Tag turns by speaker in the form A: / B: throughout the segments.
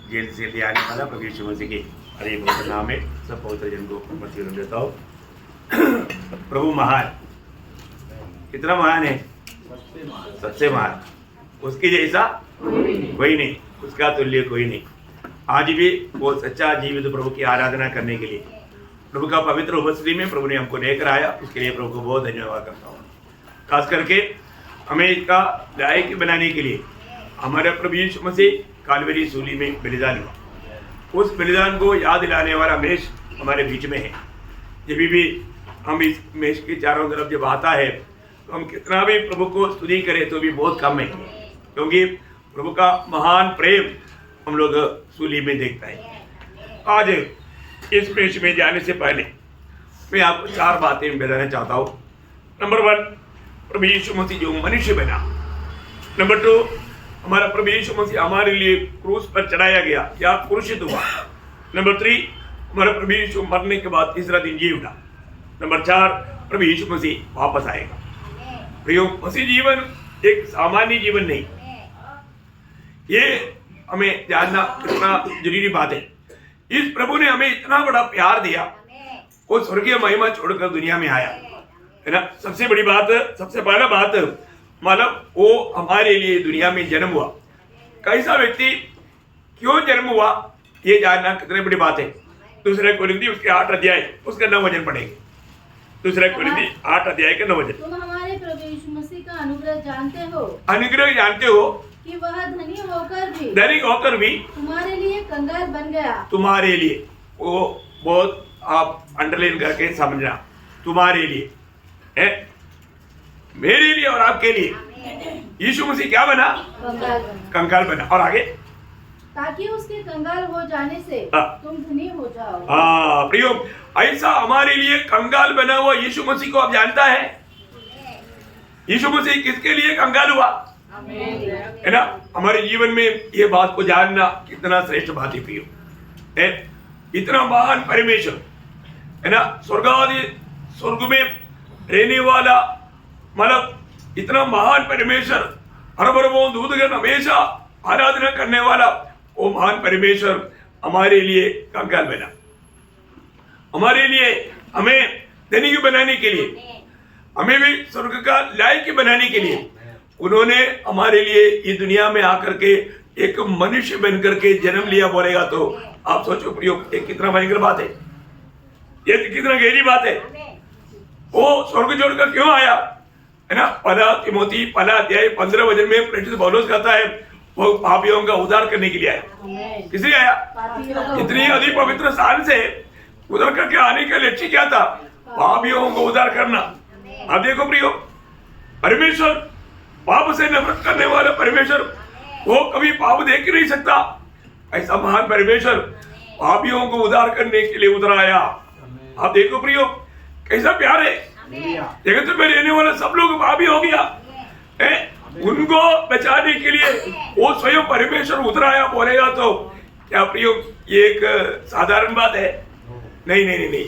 A: Jail से ले आने वाला प्रभु यीशु मसीह के हरे पवित्र नाम में सब पवित्र जन को मसीह देता हूँ। प्रभु महान, कितना महान है, सबसे महान, उसके जैसा कोई नहीं, उसका तुल्य कोई नहीं। आज भी वो सच्चा जीवित प्रभु की आराधना करने के लिए प्रभु का पवित्र उपस्थिति में प्रभु ने हमको लेकर आया, उसके लिए प्रभु को बहुत धन्यवाद करता हूँ। खास करके हमें इसका लायक बनाने के लिए हमारे प्रभु यीशु मसीह कालवरी सूली में बलिदान हुआ, उस बलिदान को याद दिलाने वाला मेष हमारे बीच में है। जब भी हम इस मेष के चारों तरफ जब आता है तो हम कितना भी प्रभु को स्तुति करें तो भी बहुत कम है, क्योंकि प्रभु का महान प्रेम हम लोग सूली में देखता है। आज इस मेष में जाने से पहले मैं आपको चार बातें बताना चाहता हूँ। नंबर 1, प्रभु यीशु मसीह जो मनुष्य बना। नंबर 2, हमारा प्रभु यीशु मसीह हमारे लिए क्रूस पर चढ़ाया गया या क्रूसित हुआ। नंबर 3, हमारा प्रभु यीशु मरने के बाद तीसरा दिन जी उठा। नंबर 4, प्रभु यीशु मसीह वापस आएगा। प्रियो, मसीह जीवन एक सामान्य जीवन नहीं, ये हमें जानना कितना जरूरी बात है। इस प्रभु ने हमें इतना बड़ा प्यार दिया, वो स्वर्गीय महिमा छोड़कर दुनिया में आया, है ना। सबसे बड़ी बात, सबसे पहला बात, मतलब वो हमारे लिए दुनिया में जन्म हुआ। कैसा व्यक्ति, क्यों जन्म हुआ, ये जानना कितनी बड़ी बात है। दूसरे कोरिन्थी उसके 8 अध्याय उसका 9 वचन पढ़ेंगे। दूसरे कोरिन्थी 8 अध्याय का 9 वचन।
B: तुम हमारे प्रभु यीशु मसीह का अनुग्रह जानते हो,
C: अनुग्रह जानते हो
B: कि वह धनी
C: होकर भी
B: तुम्हारे लिए कंगाल बन गया।
C: तुम्हारे लिए, वो बहुत आप अंडरलाइन करके समझना, तुम्हारे लिए है, मेरे लिए और आपके लिए यीशु मसीह क्या बना, कंगाल बना। और आगे,
B: ताकि उसके कंगाल हो जाने से तुम धनी हो जाओ।
C: हाँ प्रियो, ऐसा हमारे लिए कंगाल बना हुआ यीशु मसीह को आप जानता है। यीशु मसीह किसके लिए कंगाल हुआ, है ना। हमारे जीवन में ये बात को जानना कितना श्रेष्ठ बात है प्रियो, है। इतना महान परमेश्वर, है ना, स्वर्ग में रहने वाला, मतलब इतना महान परमेश्वर, अरबों दूतगण हमेशा आराधना करने वाला वो महान परमेश्वर हमारे लिए कंगाल बना। हमारे लिए, हमें धनी बनाने के लिए, हमें भी स्वर्ग का लायक बनाने के लिए उन्होंने हमारे लिए ये दुनिया में आकर के एक मनुष्य बनकर के जन्म लिया। बोलेगा तो आप सोचो प्रयोग, ये कितना भयंकर बात है, ये कितना गहरी बात है। वो स्वर्ग छोड़कर क्यों आया, है ना। पहला तिमोथी 1 अध्याय 15 वचन में प्रेरित पौलुस कहता है वो पापियों का उद्धार करने के लिए आया। किस लिए आया, इतनी अधिक पवित्र स्थान से उधर करके आने का लक्ष्य क्या था, पापियों को उद्धार करना। आप देखो प्रियो, परमेश्वर पाप से नफरत करने वाला परमेश्वर, वो कभी पाप देख ही नहीं सकता। ऐसा महान परमेश्वर पापियों को उद्धार करने के लिए उतर आया। आप देखो प्रियो, कैसा प्यार है। जगत में रहने वाला सब लोग पापी हो गया है, उनको बचाने के लिए वो स्वयं परमेश्वर उतर आया। बोलेगा तो क्या प्रियो ये एक साधारण बात है, नहीं नहीं नहीं,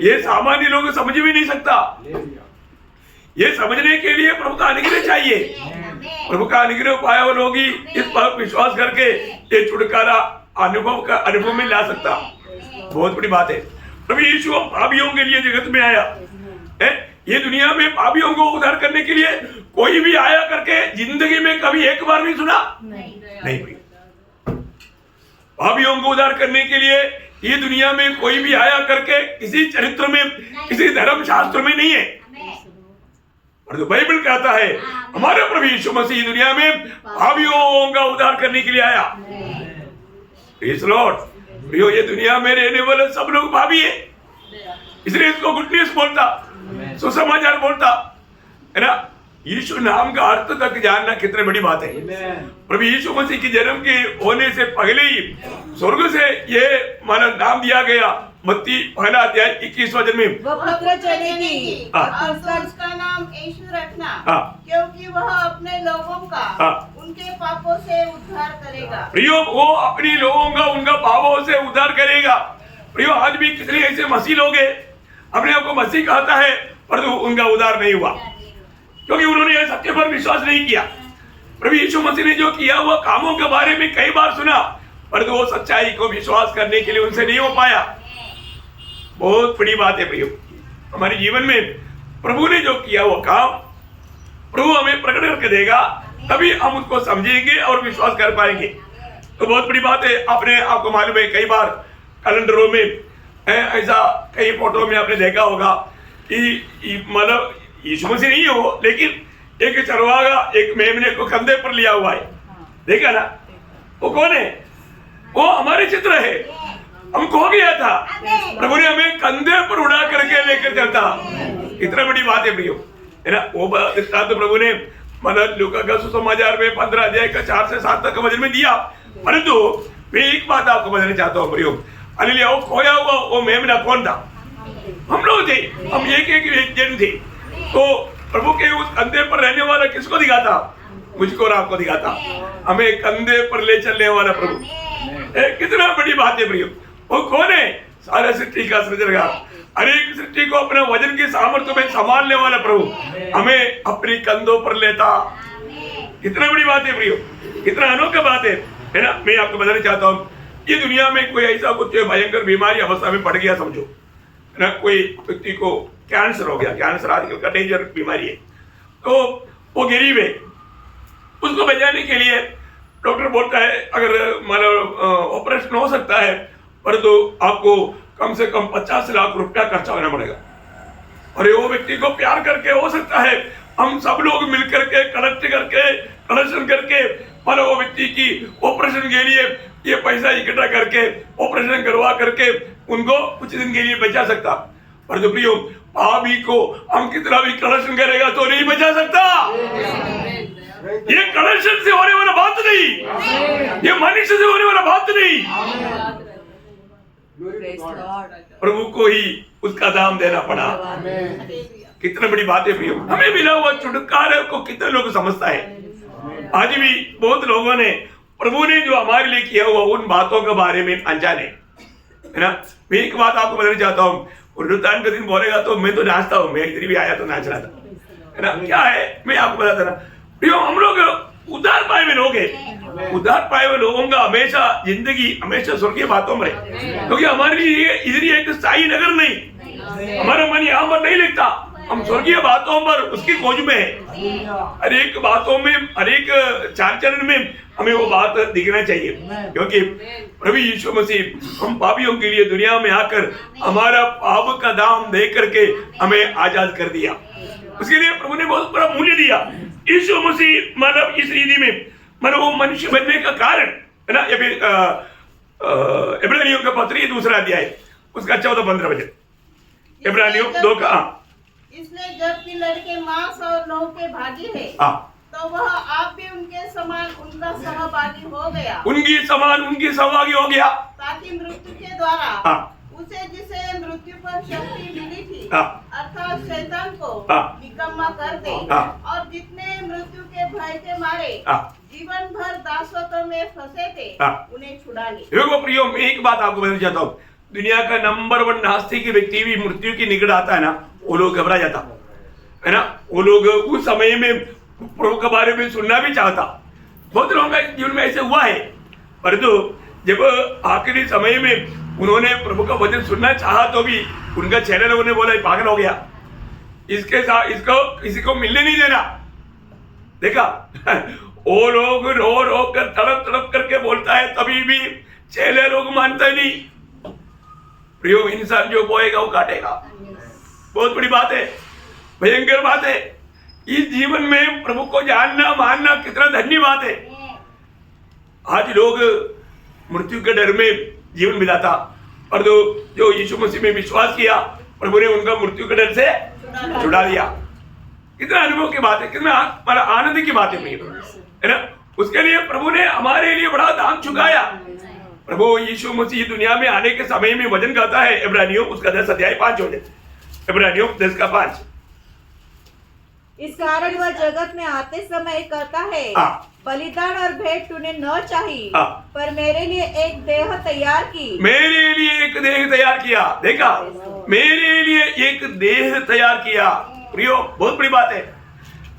C: ये सामान्य लोग समझ भी नहीं सकता। ये समझने के लिए प्रभु का अनुग्रह चाहिए। प्रभु का अनुग्रह पाया हुआ लोग ही इस पर विश्वास करके ये छुटकारा अनुभव में ला सकता। बहुत बड़ी बात है। प्रभु यीशु पापियों के लिए जगत में आया है, ये दुनिया में पापियों को उद्धार करने के लिए। कोई भी आया करके जिंदगी में कभी एक बार भी सुना नहीं। पापियों को उद्धार करने के लिए ये दुनिया में कोई भी आया करके किसी चरित्र में, किसी धर्म शास्त्र में नहीं है। और तो बाइबल कहता है हमारा प्रभु यीशु मसीह दुनिया में पापियों का उद्धार करने के लिए आया। Praise Lord. प्रियो, ये दुनिया में रहने वाले सब लोग पापी है, इसलिए इसको गुड न्यूज़ बोलता, सुसमाचार बोलता, है ना। यीशु नाम का अर्थ तक जानना कितनी बड़ी बात है। प्रभु यीशु मसीह की जन्म के होने से पहले ही स्वर्ग से ये माना नाम दिया गया। मत्ती 1 अध्याय 21 वचन में
D: वो पुत्र चलेगी और उसका नाम यीशु रखना, क्योंकि वह अपने लोगों का उनके पापों से उद्धार करेगा।
C: प्रियो, वो अपने लोगों का उनका पापों से उद्धार करेगा। प्रियो, आज भी कितने ऐसे मसीह लोग हैं अपने आप को मसीह कहता है, परंतु उनका उद्धार नहीं हुआ, क्योंकि उन्होंने सत्य पर विश्वास नहीं किया। प्रभु यीशु मसीह ने जो किया हुआ कामों के बारे में कई बार सुना, पर वो सच्चाई को विश्वास करने के लिए उनसे नहीं हो पाया। बहुत बड़ी बात है प्रियो, हमारे जीवन में प्रभु ने जो किया हुआ काम प्रभु हमें प्रकट करके देगा, तभी हम उसको समझेंगे और विश्वास कर पाएंगे। तो बहुत बड़ी बात है। आपको मालूम है, कई बार कैलेंडरों में ऐसा कई फोटो में आपने देखा होगा कि मतलब यीशु मसीह नहीं हो, लेकिन एक चरवाहा एक मेमने को कंधे पर लिया हुआ है, देखा ना? वो कौन है? वो हमारे चित्र है। हम खो गया था, प्रभु ने हमें कंधे पर उड़ा करके लेकर चलता। इतना बड़ी बात है प्रियो, है ना? वो दृष्टांत तो प्रभु ने मतलब लूका का सुसमाचार में 15 अध्याय का 4 से 7 तक का वचन में दिया। परंतु मैं एक बात आपको बताना चाहता हूँ प्रियो, हालेलुया, वो खोया हुआ वो मेमना कौन था? हम लोग थे, हम एक जन थे। तो प्रभु के उस कंधे पर रहने वाला किसको दिखाता? मुझको और आपको दिखाता। हमें कंधे पर ले चलने वाला प्रभु, कितना बड़ी बात है प्रियो। वो कौन है? सारा सृष्टि का सृजनहार, हर एक सृष्टि को अपने वजन की सामर्थ्य में संभालने वाला प्रभु हमें अपनी कंधों पर लेता। कितना बड़ी बात है प्रियो, कितना अनोखा बात है ना? मैं आपको बताना चाहता हूँ, ये दुनिया में कोई ऐसा कुछ भयंकर बीमारी अवस्था में पड़ गया समझो, है ना? कोई व्यक्ति को कैंसर हो गया, कैंसर आजकल का डेंजर बीमारी है, तो वो गरीब है, उसको बचाने के लिए डॉक्टर बोलता है अगर मतलब ऑपरेशन हो सकता है, परंतु आपको कम से कम 50 लाख रुपया खर्चा होना पड़ेगा। और वो व्यक्ति को प्यार करके हो सकता है हम सब लोग मिलकर के कलेक्शन करके मतलब वो व्यक्ति की ऑपरेशन के लिए ये पैसा इकट्ठा करके ऑपरेशन करवा करके उनको कुछ दिन के लिए बचा सकता। पर जो प्रियो, पापी को हम कितना भी कलेक्शन करेगा तो नहीं बचा सकता। ये कलेक्शन से होने वाला बात नहीं, ये मनुष्य से होने वाला बात नहीं। प्रभु को ही उसका दाम देना पड़ा। कितना बड़ी बात है प्रियो, हमें मिला हुआ छुटकारे को कितने लोग समझता है। आज भी बहुत लोगों ने प्रभु ने जो हमारे लिए किया हुआ उन बातों के बारे में अनजाने, है ना? मैं एक बात आपको बताना चाहता हूँ, पुनरुत्थान के दिन बोलेगा तो मैं तो नाचता हूँ, मैं इधर भी आया तो नाच रहा था, है ना? क्या है मैं आपको बताता ना प्रियो, हम लोग उद्धार पाए हुए लोग हैं। उद्धार पाए हुए लोगों का हमेशा जिंदगी हमेशा स्वर्गीय बातों में रहे, क्योंकि हमारे लिए इधर एक स्थायी नगर नहीं, हमारा मन यहाँ पर नहीं लगता, हम स्वर्गीय बातों पर उसकी खोज में है। हर एक बातों में, हर एक चार चरण में हमें वो बात दिखना चाहिए, क्योंकि प्रभु यीशु मसीह हम पापियों के लिए दुनिया में आकर हमारा पाप का दाम दे करके हमें आजाद कर दिया। उसके लिए प्रभु ने बहुत बड़ा मूल्य दिया। यीशु मसीह मतलब इस रीति में मतलब वो मनुष्य बनने का कारण, है ना? इब्रानियों का पत्र 2 अध्याय उसका 14-15 वचन, इब्रानियों 2 का।
D: इसलिए जबकि लड़के मांस और लहू के भागी है, तो वह आप भी उनके समान उनका सहभागी हो गया,
C: उनकी समान उनकी सहभागी हो गया,
D: ताकि मृत्यु के द्वारा उसे जिसे मृत्यु पर शक्ति मिली थी अर्थात शैतान को निकम्मा कर दे, और जितने मृत्यु के भय के मारे जीवन भर दासत्व में फंसे थे उन्हें छुड़ा ले। देखो प्रियो, मैं एक बात आपको बताना चाहता हूँ, दुनिया का नंबर 1 नास्तिक व्यक्ति भी मृत्यु की निकट आता है ना, वो लोग घबरा जाता है ना। वो लोग उस समय में प्रभु के बारे में सुनना भी चाहता, बहुत लोगों का जीवन में ऐसे हुआ है, परंतु जब आखिरी समय में उन्होंने प्रभु का वचन सुनना चाहा तो भी उनका चेहरे लोगों ने बोला पागल हो गया, इसके साथ इसको किसी को मिलने नहीं देना। देखा वो लोग रो कर तड़प करके बोलता है, तभी भी चेले लोग मानते नहीं। प्रियो, इंसान जो बोएगा वो काटेगा। बहुत बड़ी बात है, भयंकर बात है। इस जीवन में प्रभु को जानना मानना कितना धन्य बात है। आज लोग मृत्यु के डर में जीवन बिताता, और जो यीशु मसीह में विश्वास किया प्रभु ने उनका मृत्यु के डर से छुड़ा दिया। कितना अनुभव की बात है, कितना आनंद की बात है ना। उसके लिए प्रभु ने हमारे लिए बड़ा दाम चुकाया। प्रभु यीशु मसीह दुनिया में आने के समय में वचन कहता है, इब्रानियों उसका 10 अध्याय 5 हो जाए, इब्रानियों 10 का 5।
E: इस कारण वह जगत में आते समय कहता है, बलिदान और भेंट तूने न चाही, पर मेरे लिए एक देह तैयार की।
C: मेरे लिए एक देह तैयार किया। देखा, मेरे लिए एक देह तैयार किया। प्रियो, बहुत बड़ी बात है।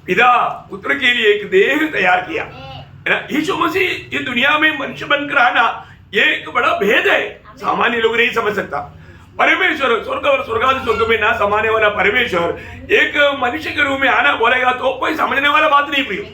C: पिता पुत्र के लिए एक देह तैयार किया, है ना। यीशु मसीह ये दुनिया में मनुष्य बनकर आना, ये एक बड़ा भेद है, सामान्य लोग नहीं समझ सकता। परमेश्वर स्वर्ग और स्वर्गादि स्वर्ग में ना समाने वाला परमेश्वर एक मनुष्य के रूप में आना बोलेगा तो कोई समझने वाला बात नहीं प्रियो।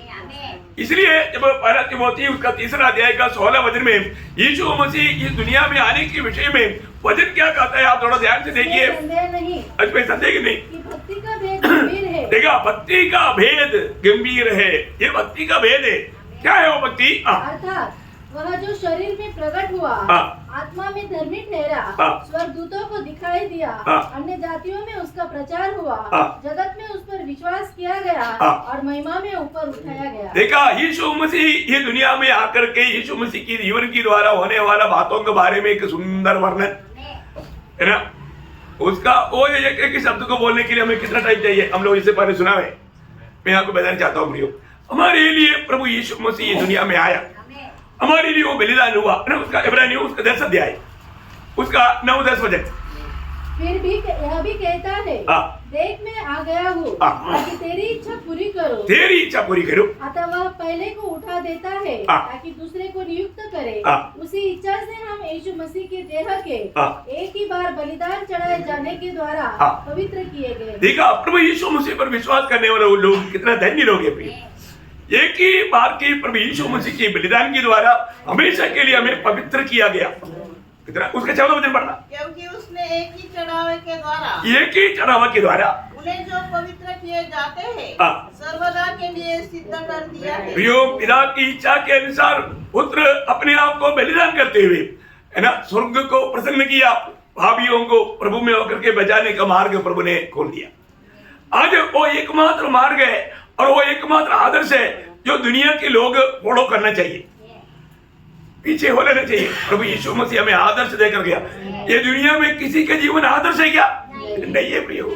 C: इसलिए जब पहला तिमोथी उसका 3 अध्याय का 16 वचन में यीशु मसीह इस दुनिया में आने के विषय में वचन क्या कहता है, आप थोड़ा ध्यान से देखिए। इसमें संदेह नहीं,
B: भक्ति का भेद गंभीर है।
C: देखा, भक्ति का भेद गंभीर है, ये भक्ति का भेद है। क्या है वो भक्ति?
B: अर्थात वह जो शरीर में प्रकट हुआ, आत्मा में धर्मी ठहरा, स्वर्गदूतों को दिखाई दिया, अन्य जातियों में उसका प्रचार हुआ, जगत में उस पर विश्वास किया गया और महिमा में ऊपर उठाया गया।
C: देखा, यीशु मसीह ये दुनिया में आकर के यीशु मसीह की जीवन की द्वारा होने वाला बातों के बारे में एक सुंदर वर्णन है ना। उसका वो एक शब्द को बोलने के लिए हमें कितना टाइम चाहिए, हम लोग इससे पहले सुना है। मैं आपको बताना चाहता हूँ प्रियो, हमारे लिए प्रभु यीशु मसीह ये दुनिया में आया, हमारे लिए वो बलिदान हुआ ना। उसका इब्रानियों उसका 10 अध्याय उसका 9-10 वचन
B: फिर भी यह भी कहता है, देख मैं आ गया हूँ ताकि तेरी इच्छा पूरी करो,
C: तेरी इच्छा पूरी करो।
B: अतः वह पहले को उठा देता है ताकि दूसरे को नियुक्त करे। उसी इच्छा से हम यीशु मसीह के देह के एक ही बार बलिदान चढ़ाए जाने के द्वारा पवित्र किए गए।
C: देखा, प्रभु यीशु मसीह पर विश्वास करने वाले लोग कितना धन्य लोग हैं। एक ही बार की प्रभु यीशु मसीह के बलिदान के द्वारा हमेशा के लिए हमें पवित्र किया गया। कितना उसका 14 वचन पढ़ना,
D: क्योंकि उसने एक ही चढ़ावे के द्वारा
C: उन्हें
D: जो पवित्र किए जाते हैं सर्वदा के लिए सिद्ध कर दिया है।
C: पिता की इच्छा के अनुसार पुत्र अपने आप को बलिदान करते हुए, है ना, स्वर्ग को प्रसन्न किया, भावियों को प्रभु में होकर के बचाने का मार्ग प्रभु ने खोल दिया। आज वो एकमात्र मार्ग है और वो एकमात्र आदर्श है जो दुनिया के लोग फॉलो करना चाहिए, पीछे हो लेना चाहिए। प्रभु यीशु मसीह हमें आदर्श देकर गया। ये दुनिया में किसी का जीवन आदर्श है क्या? नहीं है प्रियो,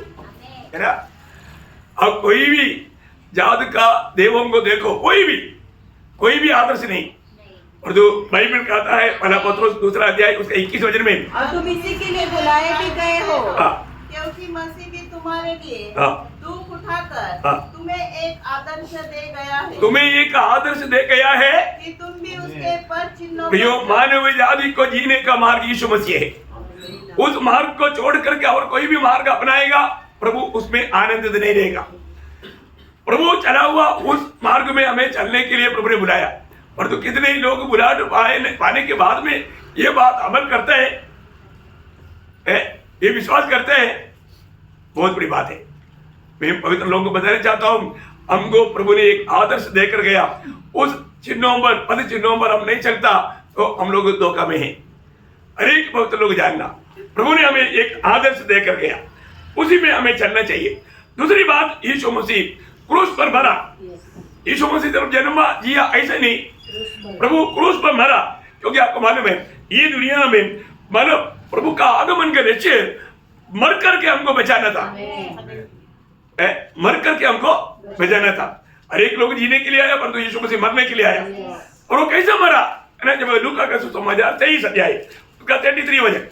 C: है ना। अब कोई भी जात का देवों को देखो, कोई भी आदर्श नहीं। और जो बाइबल कहता है पहला पत्रोस 2 अध्याय उसका 21 वचन में,
E: और तुम इसी के लिए बुलाए भी गए हो,
D: क्योंकि मसीह भी तुम्हारे लिए दुख उठाकर तुम्हें एक आदर्श दे गया है कि तुम भी उसके पर चिन्हों
C: मानव जाति को जीने का मार्ग यीशु मसीह है। उस मार्ग को छोड़ करके और कोई भी मार्ग अपनाएगा प्रभु उसमें आनंदित नहीं रहेगा। प्रभु चला हुआ उस मार्ग में हमें चलने के लिए प्रभु ने बुलाया, पर तो कितने लोग बुला पाने के बाद में ये बात अमल करते हैं, ये विश्वास करते हैं, बहुत बड़ी बात है। मैं पवित्र लोगों को बताना चाहता हूँ, हमको प्रभु ने एक आदर्श देकर गया। उस चिन्हों पर, पद चिन्हों पर हम नहीं चलता तो हम लोग धोखा में हैं। अनेक पवित्र लोग जानना, प्रभु ने हमें एक आदर्श देकर गया, उसी में हमें चलना चाहिए। दूसरी बात, यीशु मसीह क्रूस पर मरा। यीशु मसीह जब जन्म जिया ऐसे नहीं, प्रभु क्रूस पर मरा, क्योंकि आपको मालूम है ये दुनिया में मानो प्रभु का आगमन के निश्चय मर करके हमको बचाना था, मर करके हमको बचाना था। हर एक लोग जीने के लिए आया, परंतु यीशु मसीह मरने के लिए आया। और वो कैसे मरा है ना, जब लूका का सुसमाचार 23 अध्याय उसका 33 वचन,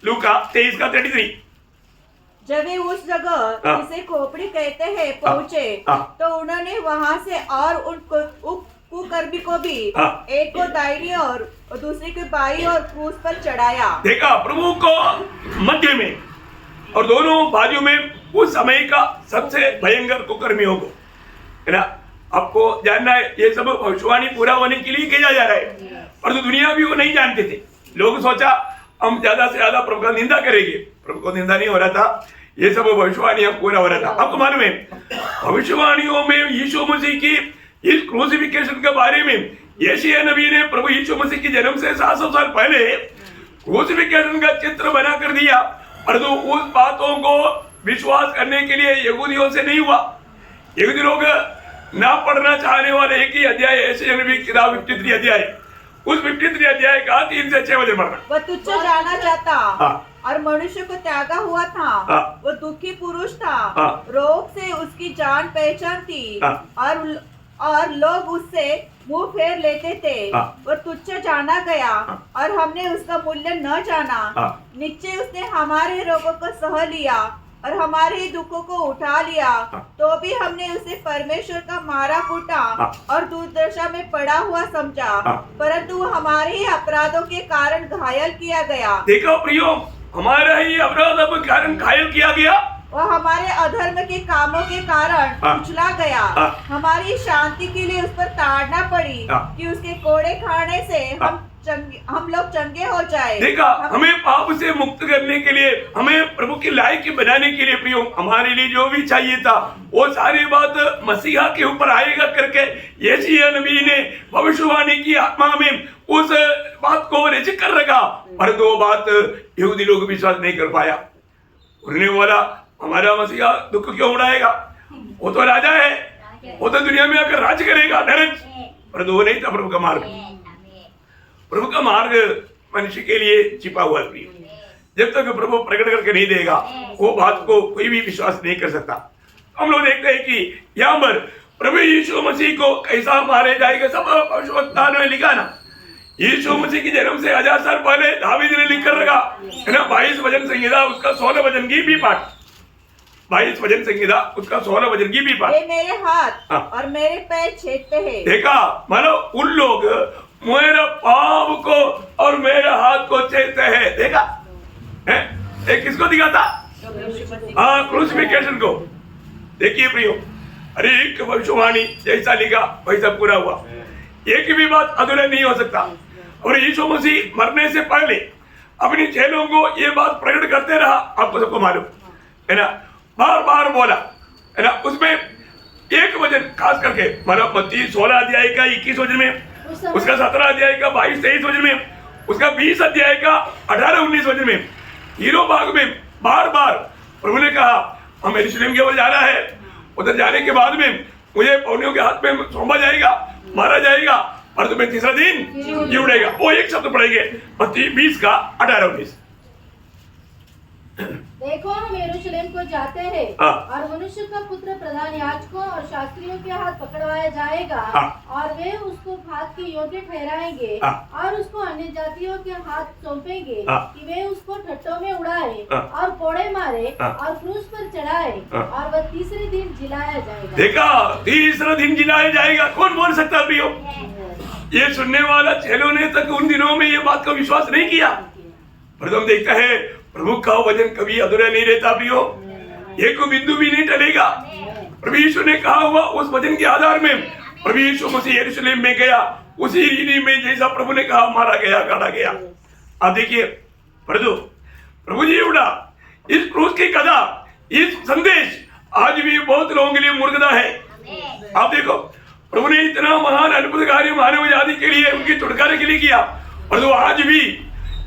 C: लूका 23 का 33,
E: जब वे उस जगह जिसे खोपड़ी कहते हैं पहुँचे तो उन्होंने वहां से और उन कुकर्मी को भी एक को दाहिनी और दूसरे को बाईं और क्रूस पर चढ़ाया।
C: देखा, प्रभु को मध्य में और दोनों बाजू में उस समय का सबसे भयंकर कुकर्मियों को, है ना। आपको जानना है ये सब भविष्यवाणी पूरा होने के लिए किया जा रहा है, और तो दुनिया भी वो नहीं जानते थे। लोग सोचा हम ज्यादा से ज्यादा प्रभु का निंदा करेंगे, प्रभु को निंदा नहीं हो रहा था, ये सब भविष्यवाणी हम पूरा हो रहा था। आपको मालूम है भविष्यवाणियों में यीशु मसीह की इस क्रूसिफिकेशन के बारे में यशायाह नबी ने प्रभु यीशु मसीह के जन्म से 700 साल पहले क्रूसिफिकेशन का चित्र बना कर दिया, और तो उस बातों को विश्वास करने के लिए यहूदियों से नहीं हुआ। यहूदी लोग ना पढ़ना चाहने वाले एक ही अध्याय यशायाह नबी की किताब 53 अध्याय, उस 53 अध्याय का 3 से 6 वचन पढ़ना।
E: वह तुच्छ जाना चाहता और मनुष्य को त्यागा हुआ था, वो दुखी पुरुष था, रोग से उसकी जान पहचान थी, और लोग उससे मुंह फेर लेते थे। वो तुच्छ जाना गया और हमने उसका मूल्य न जाना। नीचे उसने हमारे रोगों को सह लिया और हमारे दुखों को उठा लिया, तो भी हमने उसे परमेश्वर का मारा कूटा और दुर्दशा में पड़ा हुआ समझा, परंतु वो हमारे ही अपराधों के कारण घायल किया गया।
C: देखो प्रियो, हमारा ही अपराधों के कारण घायल किया गया,
E: वह हमारे अधर्म के कामों के कारण कुचला गया। हमारी शांति के लिए उस पर ताड़ना पड़ी कि उसके कोड़े खाने से हम लोग चंगे हो जाए।
C: देखा, हमें पाप से मुक्त करने के लिए, हमें प्रभु की लायक बनाने के लिए प्रियो, हमारे लिए जो भी चाहिए था वो सारी बात मसीहा के ऊपर आएगा करके यशायाह नबी ने भविष्यवाणी की आत्मा में उस बात को रचित कर रखा, पर दो बात यहूदी लोग विश्वास नहीं कर पाया। उन्होंने बोला हमारा मसीहा दुख क्यों उड़ाएगा, वो तो राजा है, वो तो दुनिया में आकर राज करेगा, नरक। पर वो नहीं था प्रभु का मार्ग। प्रभु का मार्ग मनुष्य के लिए छिपा हुआ है। जब तक प्रभु प्रकट करके नहीं देगा वो बात को कोई भी विश्वास नहीं कर सकता। हम लोग देखते हैं कि यहाँ पर प्रभु यीशु मसीह को कैसा मारे जाएगा, सब भविष्यवक्ता ने लिखा ना। यीशु मसीह के जन्म से 1000 साल पहले दावीद ने लिख कर रखा है ना, 22 भजन संहिता उसका 16 भजन की भी पाठ, 22 भजन संहिता उसका 16 भजन की भी पाठ।
E: ये मेरे हाथ और मेरे पैर छेदते हैं। देखा,
C: मानो उन लोग मेरे पाप को और मेरे हाथ को छेदते हैं। देखा है? एक किसको दिखाता? हाँ, क्रूसिफिकेशन को। देखिए प्रियो, हर एक भविष्यवाणी जैसा लिखा वैसा पूरा हुआ, एक भी बात अधूरा नहीं हो सकता। और यीशु मसीह मरने से पहले अपनी चेलों को ये बात प्रकट करते रहा, आपको सबको मालूम है ना, बार बार बोला है ना। उसमें एक वचन खास करके मतलब मत्ती 16 अध्याय का 21 वचन में, उसका 17 अध्याय का 22-23 वचन में, उसका 20 अध्याय का 18-19 वचन में, हीरो बाग में बार बार प्रभु ने कहा हम यरूशलेम की ओर जाना है, उधर जाने के बाद में मुझे पौनियों के हाथ में सौंपा जाएगा, मारा जाएगा, और तुम्हें तीसरा दिन जी उड़ेगा। वो एक शब्द पढ़ेंगे मत्ती 20 का 18-19।
B: देखो हम यरूशलेम को जाते हैं और मनुष्य का पुत्र प्रधान याजकों और शास्त्रियों के हाथ पकड़वाया जाएगा और वे उसको घात के योग्य ठहराएंगे और उसको अन्य जातियों के हाथ सौंपेंगे कि वे उसको ठट्टों में उड़ाए और कोड़े मारे और क्रूस पर चढ़ाए और वह तीसरे दिन जिलाया जाएगा।
C: देखा, तीसरा दिन जिलाया जाएगा। कौन बोल सकता प्रियो? ये सुनने वाला चेलों ने तक उन दिनों में ये बात का विश्वास नहीं किया, पर हम देखते हैं प्रभु का वचन कभी अधूरा नहीं रहता प्रियो, एक बिंदु भी नहीं टलेगा। प्रभु यीशु ने कहा हुआ उस वचन के आधार में प्रभु यीशु मसीह यरूशलेम में गया, उसी रीति में जैसा प्रभु ने कहा मारा गया, काटा गया। आप देखिए प्रभु जी उड़ा, इस क्रूस की कथा, इस संदेश आज भी बहुत लोगों के लिए मूर्खता है। आप देखो, प्रभु ने इतना महान अद्भुत कार्य मानव जाति के लिए, उनकी छुटकारे के लिए किया, और आज भी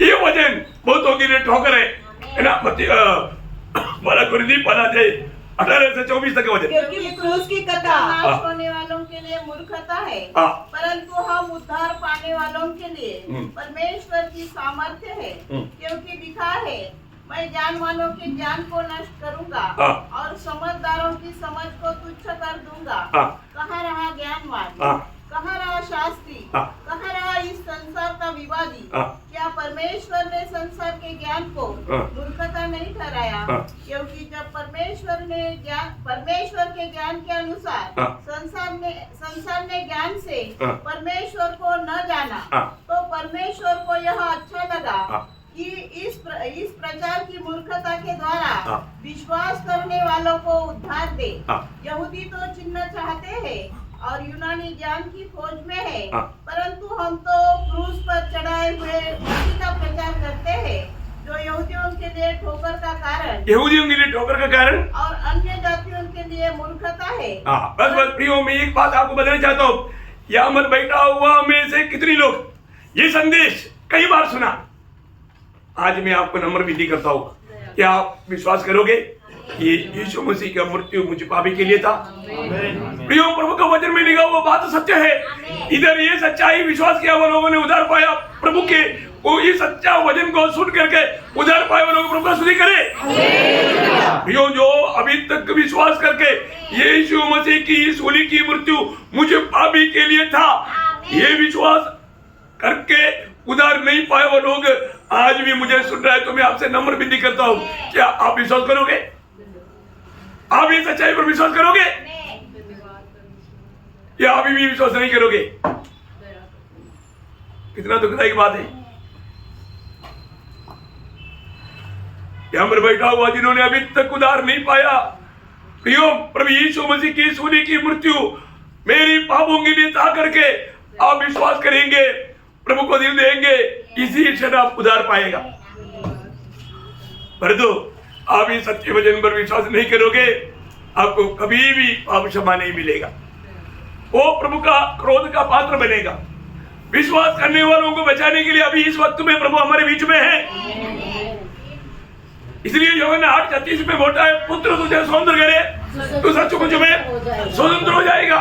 C: ये वचन बहुतों के लिए ठोकर है ना। 18 से 24 तक वचन,
E: क्योंकि क्रूस की कथा
D: नाश होने वालों के लिए मूर्खता है, परंतु हम उद्धार पाने वालों के लिए परमेश्वर की सामर्थ्य है। क्योंकि लिखा है मैं ज्ञानवानों के ज्ञान को नष्ट करूंगा और समझदारों की समझ को तुच्छ कर दूंगा। कहाँ रहा ज्ञानवान, कहाँ रहा शास्त्री, कहाँ रहा इस संसार का विवादी? क्या परमेश्वर ने संसार के ज्ञान को मूर्खता नहीं ठहराया? क्योंकि जब परमेश्वर के ज्ञान के अनुसार संसार ने ज्ञान से परमेश्वर को न जाना, तो परमेश्वर को यह अच्छा लगा कि इस प्रचार की मूर्खता के द्वारा विश्वास करने वालों को उद्धार दे। यहूदी तो चिन्ह चाहते हैं और यूनानी ज्ञान की खोज में है, परंतु हम तो क्रूस पर चढ़ाए हुए मसीह का प्रचार करते हैं, जो यहूदियों के लिए ठोकर का कारण और अन्य जातियों के लिए मूर्खता है।
C: बस प्रियो, मैं एक बात आपको बताना चाहता हूँ, यहाँ पर बैठा हुआ में से कितने लोग ये संदेश कई बार सुना। आज मैं आपको नम्र विनती करता हूँ, क्या आप विश्वास करोगे कि यीशु मसीह का मृत्यु मुझ पापी के लिए था? प्रियो, प्रभु का वचन में लिखा वो बात सत्य है। इधर ये सच्चाई विश्वास किया वो लोगों ने उधार पाया प्रभु के, वो ये सच्चा वचन को सुन करके उधार पाए वो लोग प्रभु का स्तुति करे। प्रियो, जो अभी तक विश्वास करके यीशु मसीह की सूली की मृत्यु मुझ पापी के लिए था, ये विश्वास करके उधार नहीं पाए वो लोग आज भी मुझे सुन रहे हैं, तो मैं आपसे नम्र विनती करता हूँ, क्या आप विश्वास करोगे? आप ये सच्चाई पर विश्वास करोगे या अभी भी विश्वास नहीं करोगे? कितना दुखदायी बात है। यहां पर बैठा हुआ जिन्होंने अभी तक उद्धार नहीं पाया, प्रियो प्रभु यीशु मसीह की सूली की मृत्यु मेरी पापों के लिए ता करके आप विश्वास करेंगे, प्रभु को दिल देंगे, इसी क्षण आप उद्धार पाएगा। परंतु आप इस सच्चे वचन पर विश्वास नहीं करोगे, आपको कभी भी पाप क्षमा नहीं मिलेगा, वो प्रभु का क्रोध का पात्र बनेगा। विश्वास करने वालों को बचाने के लिए अभी इस वक्त में प्रभु हमारे बीच में है। इसलिए यूहन्ना 8:36 में बोलता है, पुत्र तुझे स्वतंत्र करे तो सचमुच में स्वतंत्र हो जाएगा।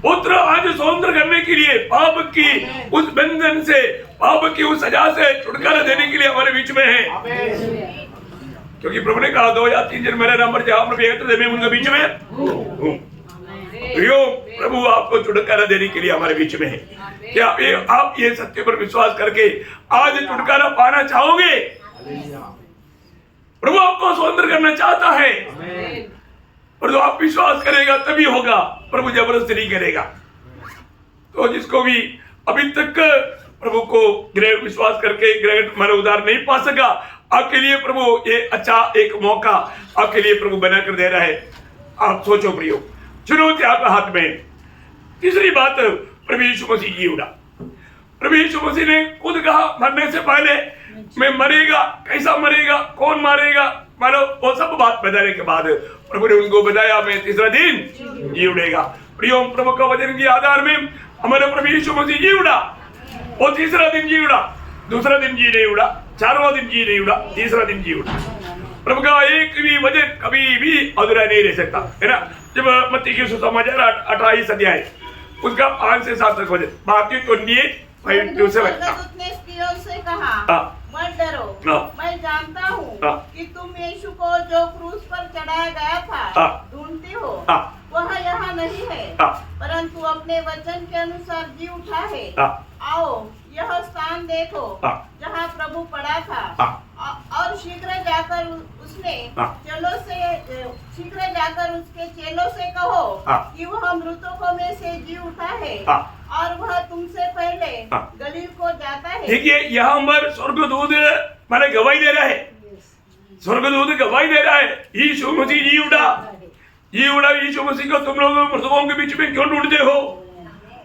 C: पुत्र आज स्वतंत्र करने के लिए, पाप की उस बंधन से, पाप की उस सजा से छुटकारा देने के लिए हमारे बीच में है। क्योंकि प्रभु ने कहा 2 या 3 जन मेरे नाम पर जहां प्रभु एकत्र मैं उनके बीच में हूं। प्रभु आपको छुटकारा देने के लिए हमारे बीच में है। क्या आप ये सत्य पर विश्वास करके आज छुटकारा पाना चाहोगे? प्रभु आपको स्वतंत्र करना चाहता है, पर जो आप विश्वास करेगा तभी होगा, प्रभु जबरदस्ती नहीं करेगा। तो जिसको भी अभी तक प्रभु को विश्वास करके ग्रहण मन उद्धार नहीं पा सका, आपके लिए प्रभु ये अच्छा एक मौका आपके लिए प्रभु बना कर दे रहा है। आप सोचो प्रियो, चुनौती आपके हाथ में। तीसरी बात, प्रभु यीशु मसीह जी उड़ा। प्रभु यीशु मसीह ने खुद कहा, मरने से पहले मैं मरेगा, कैसा मरेगा, कौन मारेगा, मानो वो सब बात बताने के बाद प्रभु ने उनको बताया, मैं तीसरा दिन जी उड़ेगा। प्रियो, प्रभु का वचन के आधार में हमारे प्रभु यीशु मसीह जी उड़ा। वो तीसरा दिन जी उड़ा, दूसरा दिन जी नहीं उड़ा, 4वां दिन जी नहीं उड़ा, तीसरा दिन जी उड़ा। प्रभु का एक भी वचन कभी भी अधूरा नहीं रह सकता, है ना। जब मत्ती की सुसमाचार 28 अध्याय उसका 5 से 7 तक वचन, मात्यु 28:5-7।
D: ने स्त्रियों से कहा, मत डरो, मैं जानता हूँ कि तुम यीशु को जो क्रूस पर चढ़ाया गया था ढूंढते हो, वह यहाँ नहीं है, परंतु अपने वचन के अनुसार जी उठा है। आओ यह स्थान देखो जहाँ प्रभु पड़ा था, और शीघ्र जाकर उसके चेलों से कहो कि वह मृतकों में से जी उठा है, और वह तुमसे पहले गलील को जाता है।
C: देखिए, यहाँ पर स्वर्गदूत माने गवाही दे रहा है, स्वर्गदूत गवाही दे रहा है, यीशु मसीह जी उड़ा। यीशु मसीह को तुम लोग मृतकों के बीच में क्यों ढूंढते हो?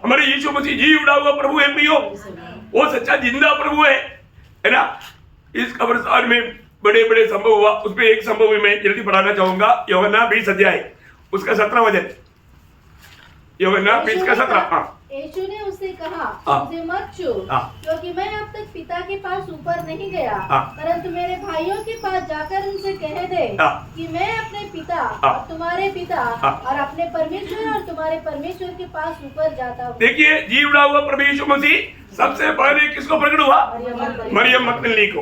C: हमारे यीशु मसीह जी उड़ा हुआ प्रभु है प्रियो, वो सच्चा जिंदा प्रभु है ना। इस कब्रिस्तान में बड़े बड़े संभव हुआ, उसमें एक संभव मैं जल्दी पढ़ाना चाहूंगा। यूहन्ना 20 अध्याय उसका 17 वचन, यूहन्ना 20 का 17।
B: यीशु ने उससे कहा, मुझे मत छू, क्योंकि मैं अब तक पिता के पास ऊपर नहीं गया, परंतु मेरे भाइयों के पास जाकर उनसे कह दे कि मैं अपने पिता और तुम्हारे पिता और अपने परमेश्वर और तुम्हारे परमेश्वर के पास ऊपर जाता हूँ।
C: देखिए, जी उड़ा हुआ प्रभु यीशु मसीह सबसे पहले किसको प्रकट हुआ? मरियम मगदलीनी को,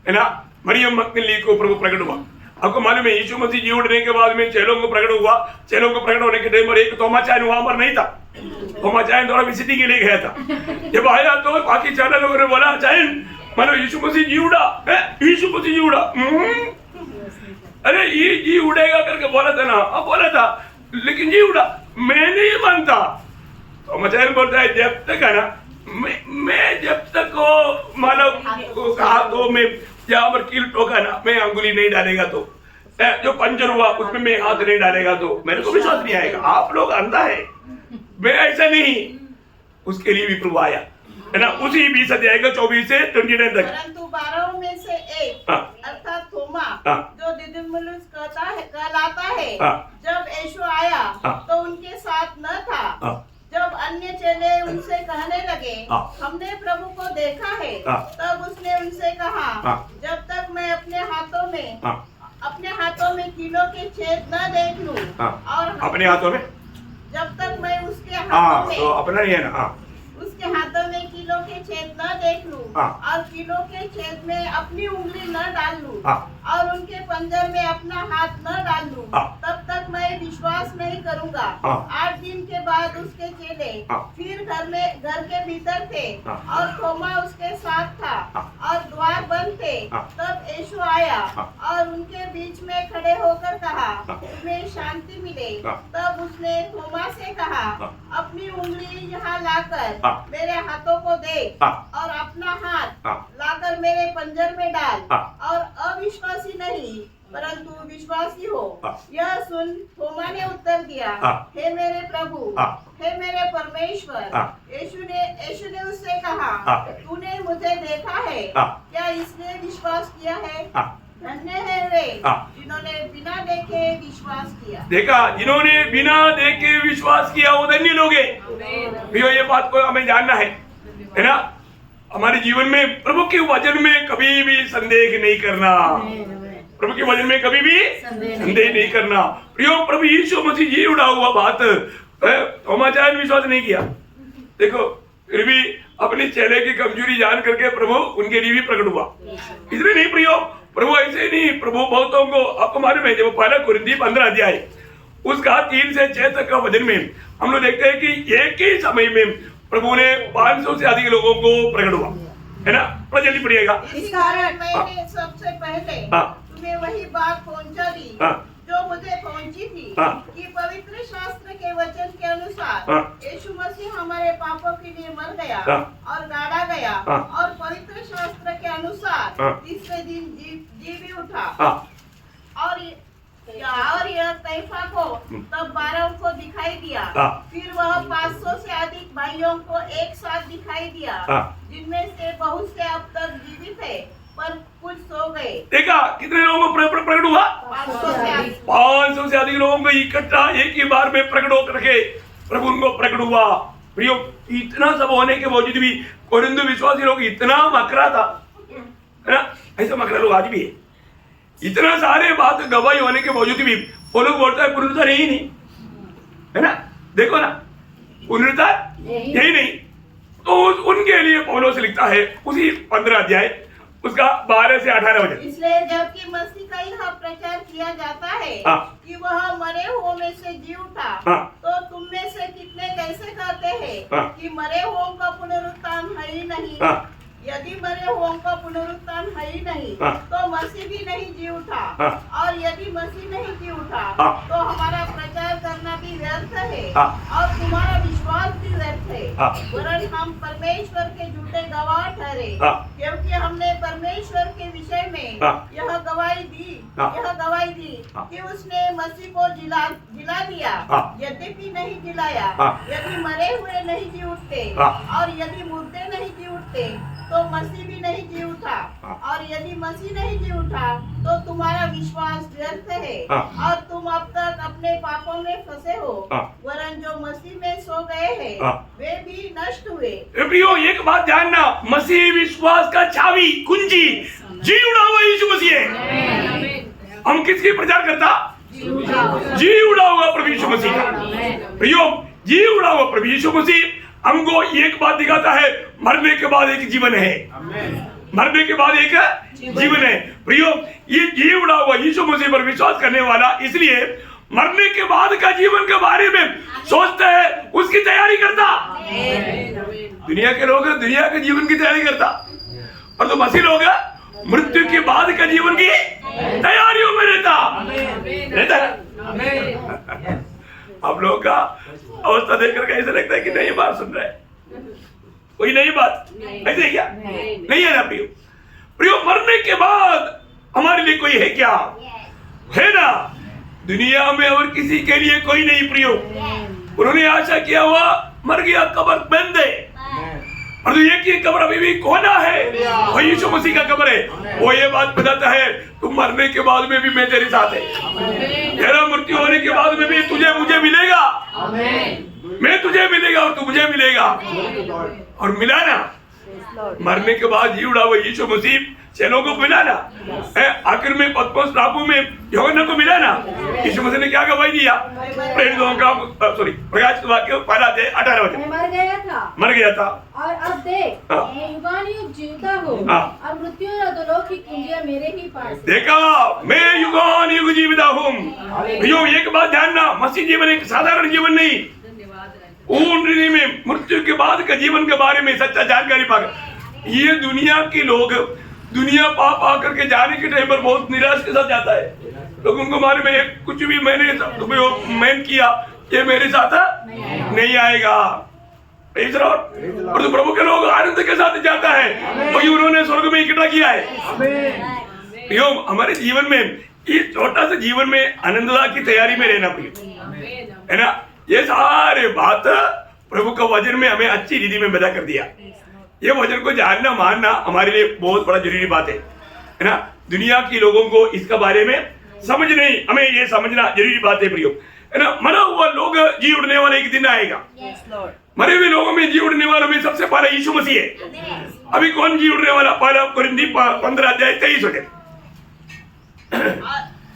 C: है ना। मरियम मगदलीनी को प्रभु प्रकट हुआ। आपको मालूम है, यीशु मसीह जी उठने के बाद में चेलों को प्रकट हुआ। चेलों को प्रकट होने के टाइम पर एक तोमा चायन वहां पर नहीं था, तोमा चायन थोड़ा विजिटिंग के लिए गया था। जब आया तो बाकी 4 लोगों ने बोला, चायन मानो यीशु मसीह जी उड़ा है, यीशु मसीह जी उड़ा। अरे ये जी उड़ेगा करके बोला था ना, अब बोला था, लेकिन जी उड़ा मैं नहीं मानता। तोमा चायन बोलता है, जब तक है ना मैं जब तक वो मानो हाथों में जहाँ पर कील ठोका ना, मैं अंगुली नहीं डालेगा तो, जो पंचर हुआ उसमें मैं हाथ नहीं डालेगा तो मेरे को विश्वास नहीं आएगा। आप लोग अंधा है, मैं ऐसा नहीं। उसके लिए भी प्रभु आया, है ना। उसी 20 अध्याय का 24 से 29 तक।
D: परंतु 12 में से एक अर्थात थोमा, जो दिदुमुलुस कहलाता है, जब यीशु आया तो उनके साथ न था। जब अन्य चेले उनसे कहने लगे, हमने प्रभु को देखा है, तब उसने उनसे कहा, जब तक मैं अपने हाथों में कीलों के छेद न देख लूं, और
C: अपने हाथों में,
D: जब तक मैं उसके हाथों में,
C: तो अपना नहीं है ना,
D: उसके हाथों में कीलों के छेद न देख लूं, और कीलों के छेद में अपनी उंगली न डाल लूं, और उनके पंजर में अपना हाथ न डाल लूं, तब तक मैं विश्वास नहीं करूंगा। 8 दिन के बाद उसके चेले फिर घर के भीतर थे, और थोमा उसके साथ था, और द्वार बंद थे। तब यीशु आया और उनके बीच में खड़े खड़े होकर कहा, तुम्हें शांति मिले। तब उसने थोमा से कहा, अपनी उंगली यहाँ लाकर मेरे हाथों को देख और अपना हाथ लाकर मेरे पंजर में डाल और अविश्वासी नहीं परंतु विश्वासी हो। यह सुन थोमा ने उत्तर दिया, हे मेरे प्रभु, हे मेरे परमेश्वर। यीशु ने उससे कहा, तूने मुझे देखा है, क्या इसलिए विश्वास किया है? धन्य है वे जिन्होंने बिना देखे विश्वास किया।
C: देखा, जिन्होंने बिना देखे विश्वास किया वो धन्य लोग हैं। भैया ये बात को हमें जानना है ना? हमारे जीवन में प्रभु के वचन में कभी भी संदेह नहीं करना। प्रभु के वचन में कभी भी संदेह नहीं करना। प्रियो, प्रभु यीशु मसीह जी उड़ा हुआ बात थोमा ने विश्वास नहीं किया। देखो, फिर भी अपने चेहरे की कमजोरी जान करके प्रभु उनके लिए भी प्रकट हुआ। इसलिए नहीं प्रियो, प्रभु ऐसे नहीं, प्रभु बहुतों को, आपको मालूम है जब पहला कुरिन्थी 15 अध्याय उसका 3 से 6 तक का वचन में हम लोग देखते हैं कि एक ही समय में प्रभु ने 500 से अधिक लोगों को प्रकट हुआ, है ना? जल्दी पढ़िएगा।
D: इस कारण मैंने सबसे पहले तुम्हें वही बात पहुंचा दी जो मुझे पहुंची थी कि पवित्र शास्त्र के वचन के अनुसार यीशु मसीह हमारे पापों के लिए मर गया और गाड़ा गया और पवित्र शास्त्र के अनुसार तीसरे दिन जी भी उठा। और यह कैफा को तब 12 को दिखाई दिया। फिर वह 500 से अधिक भाइयों को एक साथ दिखाई दिया, जिनमें से बहुत से अब तक जीवित है पर कुछ सो गए। देखा,
C: कितने लोगों को प्रकट हुआ? 500 से अधिक लोगों को इकट्ठा एक ही बार में प्रकट होकर के प्रभु उनको प्रकट हुआ। प्रियो, इतना सब होने के बावजूद भी कोरिन्थ विश्वासी लोग इतना मकरा था, है ना? ऐसा मकरा लोग आज भी है। इतना सारे बात गवाही होने के बावजूद भी वो लोग बोलता है पुनरुत्थान यही नहीं, है ना? देखो ना, पुनरुत्थान यही नहीं। तो उनके लिए पौलुस लिखता है उसी 15 अध्याय उसका 12 से 18 वचन।
D: इसलिए जबकि मसीह का यह प्रचार किया जाता है कि वह मरे हुओं में से जी उठा, तो तुम में से कितने कैसे कहते हैं कि मरे हुओं का पुनरुत्थान है ही नहीं? यदि मरे हुओं का पुनरुत्थान है ही नहीं तो मसीह भी नहीं जी उठा, और यदि मसीह नहीं जी उठा तो हमारा प्रचार करना भी व्यर्थ है और तुम्हारा विश्वास भी व्यर्थ है। वरन हम परमेश्वर के झूठे गवाह ठहरे, क्योंकि हमने परमेश्वर के विषय में यह गवाही दी कि उसने मसीह को जिला दिया, यद्यपि नहीं जिलाया। यदि मरे हुए नहीं जी उठते और यदि मुर्दे नहीं जी उठते तो मसीह भी नहीं जी उठा, और यदि मसीह नहीं जी उठा तो तुम्हारा विश्वास व्यर्थ है और तुम अब तक अपने पापों में फंसे हो। वरन जो मसीह में सो गए हैं वे भी नष्ट हुए।
C: प्रियो, एक बात जानना, मसीह विश्वास का चाबी कुंजी जी उड़ा हुआ यीशु मसीह है। हम किसकी प्रचार करता? जी उड़ा हुआ प्रभु यीशु मसीह का। प्रियो, जी उड़ा हुआ प्रभु यीशु मसीह हमको एक बात दिखाता है, मरने के बाद एक जीवन है। मरने के बाद एक जीवन है। प्रियो, ये जी उड़ा हुआ यीशु मसीह पर विश्वास करने वाला इसलिए मरने के बाद का जीवन के बारे में सोचता है, उसकी तैयारी करता। दुनिया के लोग दुनिया के जीवन की तैयारी करता, और तो मसीह लोग मृत्यु के बाद का जीवन की तैयारियों में रहता। आप लोगों का अवस्था देखकर ऐसा लगता है कि नई बात सुन रहा है, कोई नई बात ऐसे क्या नहीं है ना प्रियो? प्रियो, मरने के बाद हमारे लिए कोई है क्या? है ना? दुनिया में और किसी के लिए कोई नहीं प्रियो। उन्होंने आशा किया हुआ मर गया, कब्र बंद है, और तो एक ही कब्र अभी भी कोना है, वो यीशु मसीह का कब्र है। वो ये बात बताता है, तुम मरने के बाद में भी मैं तेरे साथ है। तेरा मृत्यु होने के बाद में भी तुझे मुझे मिलेगा, मैं तुझे मिलेगा और तू मुझे मिलेगा। और मिला ना, मरने के बाद जी उड़ा हुआ यीशु मसीह चेलों को मिला ना। आखिर में पतमोस टापू में यूहन्ना को मिला ना। यीशु मसीह ने क्या गवाही दिया? प्रकाश वाक्य 18 वचन। मर गया था
B: और अब देख मैं युगानुयुग जीविता हूँ और मृत्यु और अधोलोक की कुंजियां मेरे ही पास है।
C: देखा, मैं युगानुयुग जीविता हूँ। भैया, एक बात जानना, मसीह जीवन एक साधारण जीवन नहीं, में मृत्यु के बाद का जीवन के बारे में सच्चा जानकारी पाकर ये दुनिया के लोग दुनिया पाप आकर के जाने के टाइम पर बहुत निराश के साथ जाता है। लोग उनको मालूम है कुछ भी मैंने मैन किया ये मेरे साथ नहीं आएगा। Praise the Lord। और तो प्रभु के लोग आनंद के साथ जाता है वही उन्होंने स्वर्ग में इकट्ठा किया है। यो हमारे जीवन में ये छोटा सा जीवन में आनंददा की तैयारी में रहना प्रिय है ना। ये सारे बात प्रभु का वचन में हमें अच्छी रीति में बता कर दिया। ये वचन को जानना मानना हमारे लिए बहुत बड़ा जरूरी बात है ना। दुनिया के लोगों को इसका बारे में समझ नहीं, हमें ये समझना जरूरी बात है प्रियो है ना। मरा हुआ लोग जी उड़ने वाला एक दिन आएगा। मरे हुए लोगों में जी उड़ने वाला में सबसे पहले यीशु मसीह है। अभी कौन जी उड़ने वाला? पहला कुरिन्थी 15:23 वचन।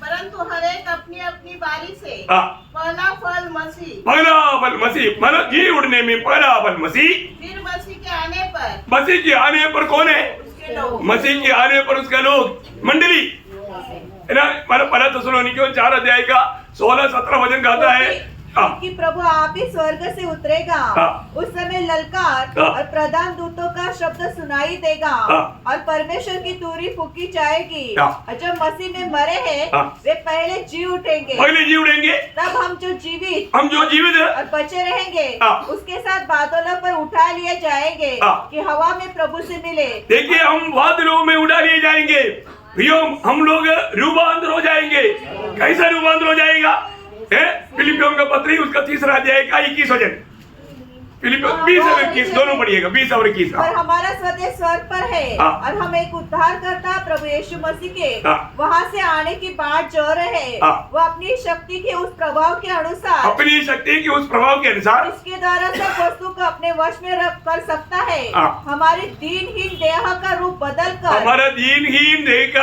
D: परंतु हर एक अपनी अपनी बारी से पहला फल मसीह मतलब जी उड़ने में पहला फल मसीह। फिर मसीह के आने पर कौन है? मसीह के आने पर उसका लोग मंडली है ना। मतलब पहला थिस्सलुनीकियों 4 का 16-17 वचन कहता है
E: कि प्रभु आप ही स्वर्ग से उतरेगा, उस समय ललकार और प्रधान दूतों का शब्द सुनाई देगा और परमेश्वर की तुरही फूकी जाएगी और जो मसीह में मरे हैं वे पहले जी उठेंगे। तब हम जो जीवित और बचे रहेंगे उसके साथ बादलों पर उठा लिए जाएंगे कि हवा में प्रभु से मिले।
C: देखिए हम बादलों में उठा लिए जाएंगे, हम लोग रूपांतर हो जाएंगे। कैसा रूपांतर हो जाएगा? फिलिपियों का पत्री उसका 3 अध्याय का 21 वचन। फिलिपियों 20 और 21 दोनों पढ़िएगा, 20 और 21।
E: पर हमारा स्वदेश स्वर्ग पर है और हम एक उद्धार करता प्रभु यीशु मसीह के वहाँ से आने की बाट जो रहे वो अपनी शक्ति के उस प्रभाव के अनुसार इसके द्वारा सब वस्तु को अपने वश में कर सकता है। हमारे दीनहीन देह का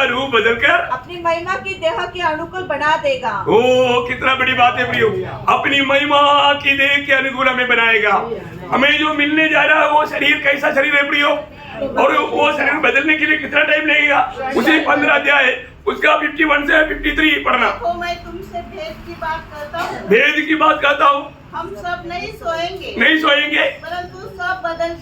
E: रूप बदलकर अपनी महिमा की देह के अनुकूल बना देगा।
C: ओ कितना बड़ी बात है प्रियो, अपनी महिमा की देह के अनुकूल हमें बनाएगा। हमें जो मिलने जा रहा है वो शरीर कैसा शरीर है प्रियो, और वो शरीर बदलने के लिए कितना टाइम लगेगा? उसी 15 अध्याय उसका 51 से 53 पढ़ना।
D: देखो मैं तुमसे भेद की बात कहता हूँ। हम सब नहीं सोएंगे परंतु सब बदल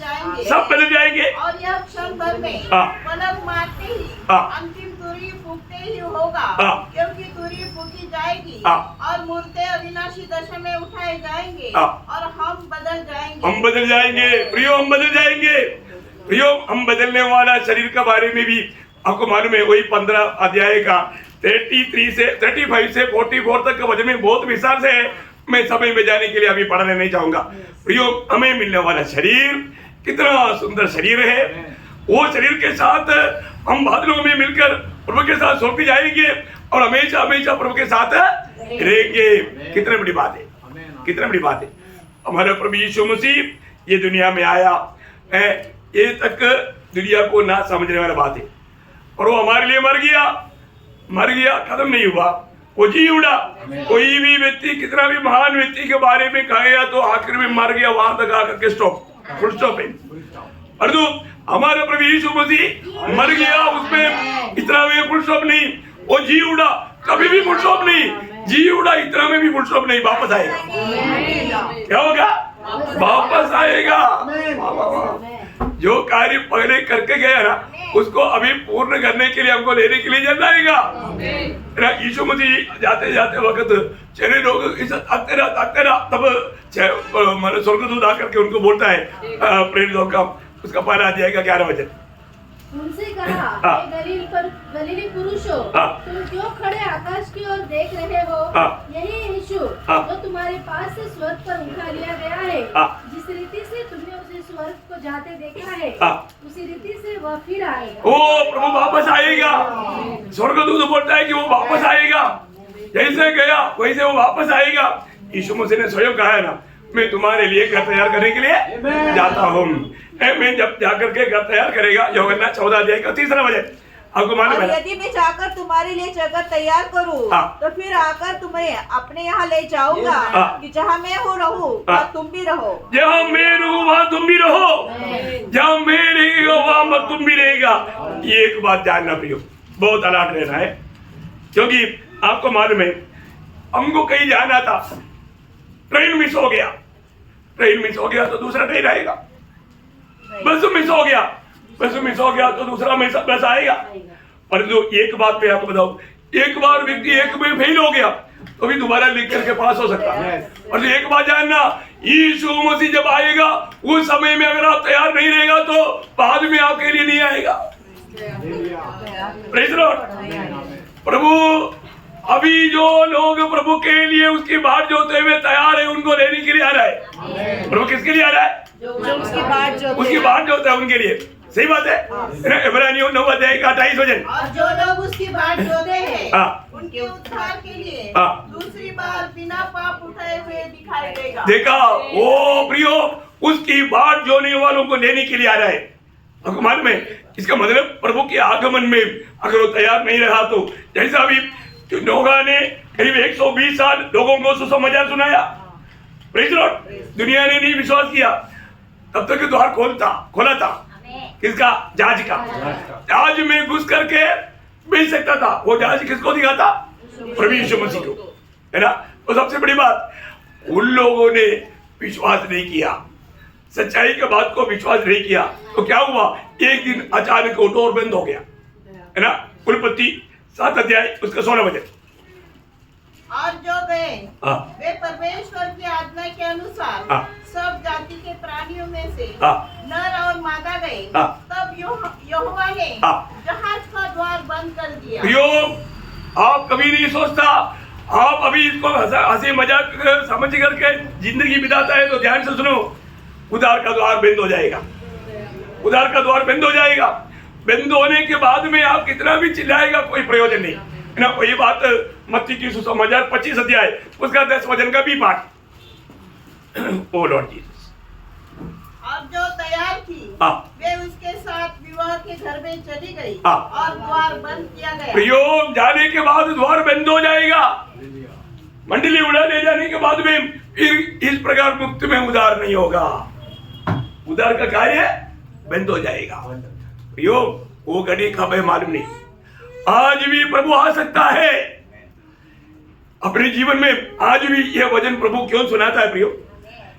D: जाएंगे और यह क्षण भर में पलक मारते ही अंतिम तुरही फूकते ही होगा, क्योंकि तुरही फूकी जाएगी और मुर्दे अविनाशी दशा में उठाए जाएंगे और हम बदल जाएंगे प्रियो, हम बदलने वाला शरीर के बारे में भी आपको मालूम है। वही 15 अध्याय का 35 से 44 तक का वचन में बहुत विस्तार से है। मैं समय में जाने के लिए अभी पढ़ने नहीं चाहूंगा। प्रियो हमें मिलने वाला शरीर कितना सुंदर शरीर है। वो शरीर के साथ हम बादलों में मिलकर प्रभु के साथ स्वर्ग जाएंगे और हमेशा प्रभु के साथ रहेंगे। कितनी बड़ी बात है। हमारा प्रभु यीशु मसीह ये दुनिया में आया है, ये तक दुनिया को ना समझने वाला बात है। और वो हमारे लिए मर गया, खत्म नहीं हुआ, वो जी उड़ा। कोई भी व्यक्ति कितना भी महान व्यक्ति के बारे में कहेगा तो आखिर में मर गया, वहां तक आकर के फुल स्टॉप है। और तो हमारा प्रभु यीशु मसीह मर गया, उसमें इतना में फुल स्टॉप नहीं, वो जी उड़ा, कभी भी फुल स्टॉप नहीं, जी उड़ा इतना में भी फुल स्टॉप नहीं, वापस आएगा। क्या होगा? वापस आएगा। जो कार्य पहले करके गया ना उसको अभी पूर्ण करने के लिए हमको लेने के लिए जाएगा। यीशु मसीह जाते जाते वक्त चले लोग इसे ताकते रहा, तब स्वर्गदूत आकर के उनको बोलता है प्रेरितों का उसका 15 अध्याय का 11 वचन।
B: उनसे कहा, गलीली पुरुषों, तुम क्यों खड़े आकाश की ओर देख रहे हो? यही यीशु जो तुम्हारे पास से स्वर्ग पर उठा लिया गया है, जिस रीति से तुमने उसे स्वर्ग को जाते देखा है उसी रीति से वह फिर आएगा।
C: ओ प्रभु वापस आएगा। स्वर्गदूत बोलता है कि वो वापस आएगा, जैसे गया वैसे वो वापस आएगा। यीशु मसीह ने स्वयं कहा है ना, मैं तुम्हारे लिए घर तैयार करने के लिए जाता हूँ। मैं जब जाकर के घर तैयार करेगा, यूहन्ना 14 अध्याय का 3 वचन आपको मालूम है।
E: यदि मैं जाकर तुम्हारे लिए जगह तैयार करूं तो फिर आकर तुम्हें अपने यहाँ ले जाऊंगा कि जहाँ मैं हूँ रहूं वहाँ तुम भी रहो।
C: जहाँ मैं रहूं वहाँ तुम भी रहो, जहाँ मैं रहेगा वहाँ तुम भी रहेगा। ये एक बात जानना प्रियो, बहुत अलर्ट रहना है, क्योंकि आपको मालूम है हमको कहीं जाना था, ट्रेन मिस हो गया तो दूसरा ट्रेन आएगा। बस मिस हो गया तो दूसरा बस आएगा। परंतु एक बात मैं आपको बताऊं, एक बार व्यक्ति एक में फेल हो गया तो भी दोबारा लिख करके पास हो सकता है। और एक बात जानना, यीशु मसीह जब आएगा उस समय में अगर आप तैयार नहीं रहेगा तो बाद में आपके लिए नहीं आएगा। Praise the Lord. प्रभु अभी जो लोग प्रभु के लिए उसकी बाट जोते हुए तैयार है उनको लेने के लिए आ रहा है। प्रभु किसके लिए आ रहा है?
E: जो उसकी बाट
C: जोता है उनके लिए। सही बात है। इब्रानियों 9 अध्याय का 28 वचन।
D: और जो लोग उसकी बाट जोते हैं
C: हाँ।
D: उनके उद्धार के लिए
C: हाँ।
D: दूसरी बार बिना पाप उठाए हुए दिखाई देगा।
C: देखा वो प्रियो उसकी बाट जोने वालों को लेने के लिए आ रहा है। आपको मालूम है इसका मतलब प्रभु के आगमन में अगर वो तैयार नहीं रहा तो जैसा अभी नोहा ने करीब 120 साल लोगों को सुसमाचार सुनाया, प्रेज़ द लॉर्ड, दुनिया ने नहीं विश्वास किया, तब तक द्वार खोला था किसका? जहाज का। जहाज में घुस करके बेच सकता था। वो जहाज किसको दिखाता? प्रभु यीशु मसीह को, है ना। तो सबसे बड़ी बात उन लोगों ने विश्वास नहीं किया, सच्चाई के बात को विश्वास नहीं किया तो क्या हुआ? एक दिन अचानक वो डोर बंद हो गया, है ना। उत्पत्ति 7 अध्याय उसका 16 वचन।
D: और जो गए
C: हाँ।
D: वे परमेश्वर की आज्ञा के अनुसार
C: हाँ।
D: सब जाति के प्राणियों में से
C: हाँ।
D: नर और मादा गए।
C: हाँ।
D: तब यहोवा ने
C: हाँ।
D: जहाज का द्वार बंद कर दिया।
C: प्रियो आप कभी नहीं सोचता, आप अभी इसको हंसी मजाक समझ करके जिंदगी बिताता है तो ध्यान से सुनो, उद्धार का द्वार बंद हो जाएगा। उद्धार का द्वार बंद हो जाएगा। बंद होने के बाद में आप कितना भी चिल्लाएगा कोई प्रयोजन नहीं, है ना। वही बात मत्ती की सुसमाचार 25 अध्याय उसका 10 वचन का भी पाठ। ओ लॉर्ड जीसस।
D: और जो तैयार थी
C: हाँ।
D: वे उसके साथ विवाह के घर में चली गई।
C: हाँ।
D: और द्वार बंद किया गया।
C: प्रयोग जाने के बाद द्वार बंद हो जाएगा। मंडली उड़ा ले जाने के बाद में फिर इस प्रकार मुक्त में उद्धार नहीं होगा। उद्धार का कार्य बंद हो जाएगा। प्रयोग वो घड़ी कब है मालूम नहीं। आज भी प्रभु आ सकता है अपने जीवन में। आज भी यह वचन प्रभु क्यों सुनाता है प्रियो?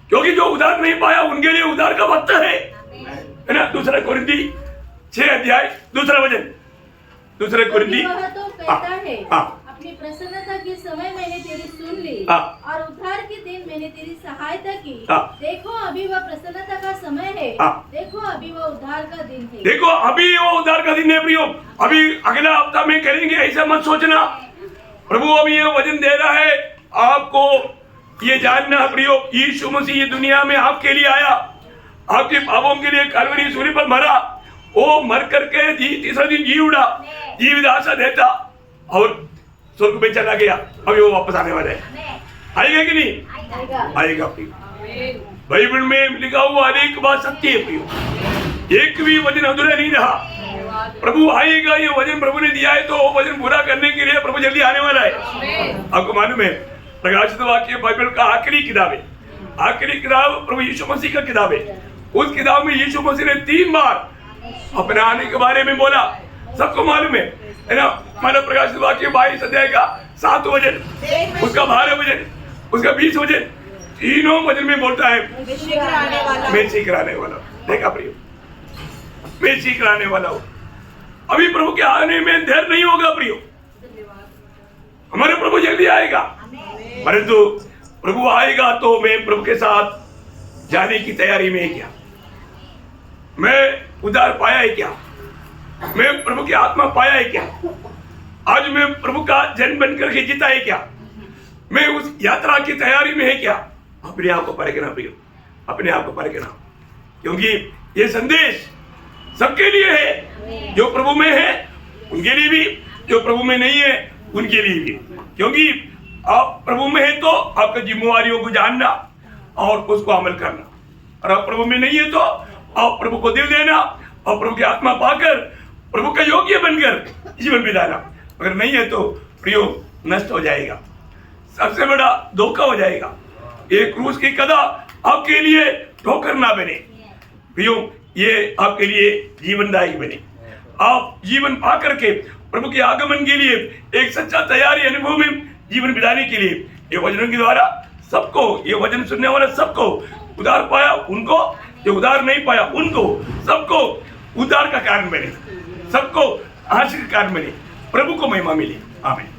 C: क्योंकि जो उद्धार नहीं पाया उनके लिए उद्धार का वक्त है ना। 2 कोरिन्थी 6 अध्याय 2 वचन। 2 कोरिन्थी
B: वह तो कहता है
C: हाँ।
B: अपनी प्रसन्नता के समय मैंने तेरी सुन ली
C: हाँ।
B: और उद्धार के दिन मैंने तेरी सहायता की।
C: हाँ।
B: देखो अभी वह प्रसन्नता का समय है।
C: हाँ।
B: देखो अभी वह उद्धार का दिन है।
C: देखो अभी वो उद्धार का दिन है प्रियो। अभी अगला हफ्ता में करेंगे ऐसा मत सोचना। प्रभु अभी ये वचन दे रहा है आपको ये जानना प्रियो, यीशु मसीह ये दुनिया में आपके लिए आया, आपके पापों के लिए कलवरी सूली पर मरा, वो मर करके तीसरा दिन जी उड़ा, जीवित आशा देता और स्वर्ग में चला गया। अभी वो वापस आने वाला है। आएगा कि नहीं? आएगा प्रियो। बाइबल में लिखा हुआ अनेक बात सत्य है प्रियो, एक भी वचन अधूरा नहीं रहा। प्रभु आएगा, ये वचन प्रभु ने दिया है तो वो वचन पूरा करने के लिए प्रभु जल्दी आने वाला है। आपको मालूम है प्रकाशित वाक्य बाइबल का आखिरी किताब है। आखिरी किताब प्रभु यीशु मसीह का किताब है। उस किताब में यीशु मसीह ने 3 बार अपने आने के बारे में बोला। सबको मालूम है ना। मानव प्रकाशित वाक्य 22 अध्याय का 7 वचन, उसका 12 वचन, उसका 20 वचन, तीनों वचन में बोलता है मैं शीघ्र आने वाला हूं। देखा प्रियो, मैं शीघ्र आने वाला हूं। अभी प्रभु के आने में देर नहीं होगा प्रियो। हमारे प्रभु जल्दी आएगा, परंतु प्रभु आएगा तो मैं प्रभु के साथ जाने की तैयारी में क्या? मैं उद्धार पाया है क्या? मैं प्रभु की आत्मा पाया है क्या? आज मैं प्रभु का जन बनकर के जीता है क्या? मैं उस यात्रा की तैयारी में है क्या? अपने आप को परखना प्रियो, अपने आप को परखना, क्योंकि ये संदेश सबके लिए है। जो प्रभु में है उनके लिए भी, जो प्रभु में नहीं है उनके लिए भी। क्योंकि आप प्रभु में है तो आपकी जिम्मेवारियों को जानना और उसको अमल करना, और आप प्रभु में नहीं है तो आप प्रभु को दिल देना और प्रभु की आत्मा पाकर प्रभु का योग्य बनकर जीवन बिताना। अगर नहीं है तो प्रियो नष्ट हो जाएगा, सबसे बड़ा धोखा हो जाएगा। एक क्रूस की कदा आपके लिए ठोकर ना बने प्रियो, ये आपके लिए जीवनदायी बने। आप जीवन पा करके प्रभु के आगमन के लिए एक सच्चा तैयारी अनुभव में जीवन बिताने के लिए ये वचनों के द्वारा सबको, ये वचन सुनने वाला सबको उद्धार पाया, उनको जो उद्धार नहीं पाया उनको, सबको उद्धार का कारण बने, सबको आशीष का कारण बने, प्रभु को महिमा मिले।
A: आमीन।